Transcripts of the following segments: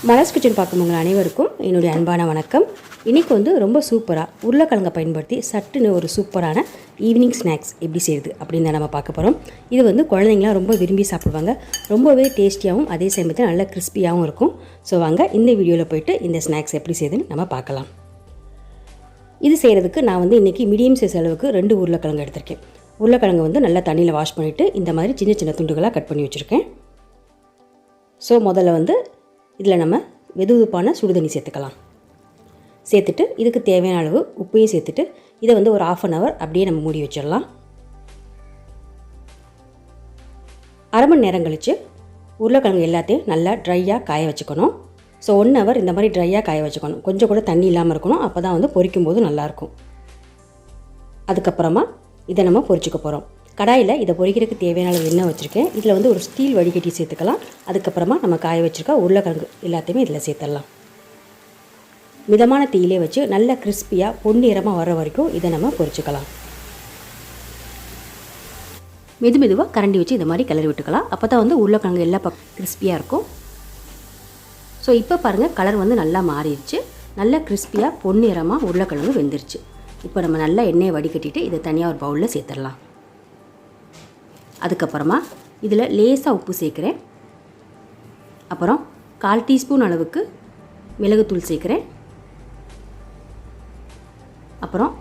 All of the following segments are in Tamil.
மலர்ஸ் கிச்சன் பார்க்குறவங்க அனைவருக்கும் என்னுடைய அன்பான வணக்கம். இன்றைக்கி ரொம்ப சூப்பராக உருளைக்கிழங்கை பயன்படுத்தி சட்டுன்னு ஒரு சூப்பரான ஈவினிங் ஸ்நாக்ஸ் எப்படி செய்யுது அப்படின்னு தான் நம்ம பார்க்க போகிறோம். இது குழந்தைங்களாம் ரொம்ப விரும்பி சாப்பிடுவாங்க. ரொம்பவே டேஸ்டியாகவும் அதே சமயத்தில் நல்ல கிறிஸ்பியாகவும் இருக்கும். ஸோ வாங்க இந்த வீடியோவில் போய்ட்டு இந்த ஸ்நாக்ஸ் எப்படி செய்யுதுன்னு நம்ம பார்க்கலாம். இது செய்கிறதுக்கு நான் இன்றைக்கி மீடியம் சைஸ் அளவுக்கு 2 உருளைக்கிழங்கு எடுத்திருக்கேன். உருளைக்கிழங்கு நல்லா தண்ணியில் வாஷ் பண்ணிவிட்டு இந்த மாதிரி சின்ன சின்ன துண்டுகளாக கட் பண்ணி வச்சுருக்கேன். ஸோ முதல்ல இதில் நம்ம வெதுவெதுப்பான சுடுதண்ணி சேர்த்துக்கலாம். சேர்த்துட்டு இதுக்கு தேவையான அளவு உப்பையும் சேர்த்துட்டு இதை ஒரு 1/2 அன் ஹவர் அப்படியே நம்ம மூடி வச்சிடலாம். அரை மணி நேரம் கழித்து உருளைக்கிழங்கு எல்லாத்தையும் நல்லா ட்ரையாக காய வச்சுக்கணும். ஸோ 1 ஹவர் இந்த மாதிரி ட்ரையாக காய வச்சுக்கணும். கொஞ்சம் கூட தண்ணி இல்லாமல் இருக்கணும். அப்போ தான் பொரிக்கும் போது நல்லாயிருக்கும். அதுக்கப்புறமா இதை நம்ம பொரிச்சுக்க போகிறோம். கடாயில் இதை பொரிக்கிறதுக்கு தேவையான அளவு எண்ணெய் வச்சுருக்கேன். இதில் ஒரு ஸ்டீல் வடிகட்டி சேர்த்துக்கலாம். அதுக்கப்புறமா நம்ம காய வச்சுருக்க உருளைக்கிழங்கு எல்லாத்தையுமே இதில் சேர்த்துடலாம். மிதமான தீயிலே வச்சு நல்லா கிறிஸ்பியாக பொன்னிறமாக வர வரைக்கும் இதை நம்ம பொரிச்சுக்கலாம். மெதுவாக கரண்டி வச்சு இந்த மாதிரி கிளறி விட்டுக்கலாம். அப்போ தான் உருளைக்கிழங்கு எல்லா பக்கம் கிறிஸ்பியாக இருக்கும். ஸோ இப்போ பாருங்கள், கலர் நல்லா மாறிடுச்சு. நல்லா கிறிஸ்பியாக பொன்னிறமாக உருளைக்கிழங்கு வெந்துருச்சு. இப்போ நம்ம நல்லா எண்ணெயை வடிகட்டிட்டு இதை தனியாக ஒரு பவுலில் சேர்த்துடலாம். அதுக்கப்புறமா இதில் லேசாக உப்பு சேர்க்குறேன். அப்புறம் 1/4 டீஸ்பூன் அளவுக்கு மிளகுத்தூள் சேர்க்குறேன். அப்புறம்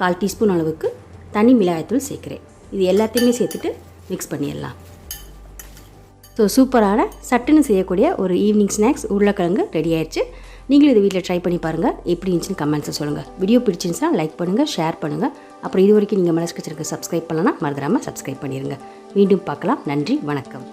1/4 டீஸ்பூன் அளவுக்கு தனி மிளகாய்த்தூள் சேர்க்குறேன். இது எல்லாத்தையுமே சேர்த்துட்டு மிக்ஸ் பண்ணிடலாம். ஸோ சூப்பரான சட்டுன்னு செய்யக்கூடிய ஒரு ஈவினிங் ஸ்நாக்ஸ் உருளைக்கிழங்கு ரெடி ஆயிடுச்சு. நீங்களும் இதை வீட்டில் ட்ரை பண்ணி பாருங்கள். எப்படி இருந்துச்சுன்னு கமெண்ட்ஸை சொல்லுங்கள். வீடியோ பிடிச்சிருந்துச்சுன்னா லைக் பண்ணுங்கள், ஷேர் பண்ணுங்கள். அப்புறம் இது வரைக்கும் நீங்கள் மலர்ஸ் கிச்சனுக்கு சப்ஸ்கிரைப் பண்ணலன்னா மறந்துடாமல் சப்ஸ்கிரைப் பண்ணிடுங்க. மீண்டும் பார்க்கலாம். நன்றி, வணக்கம்.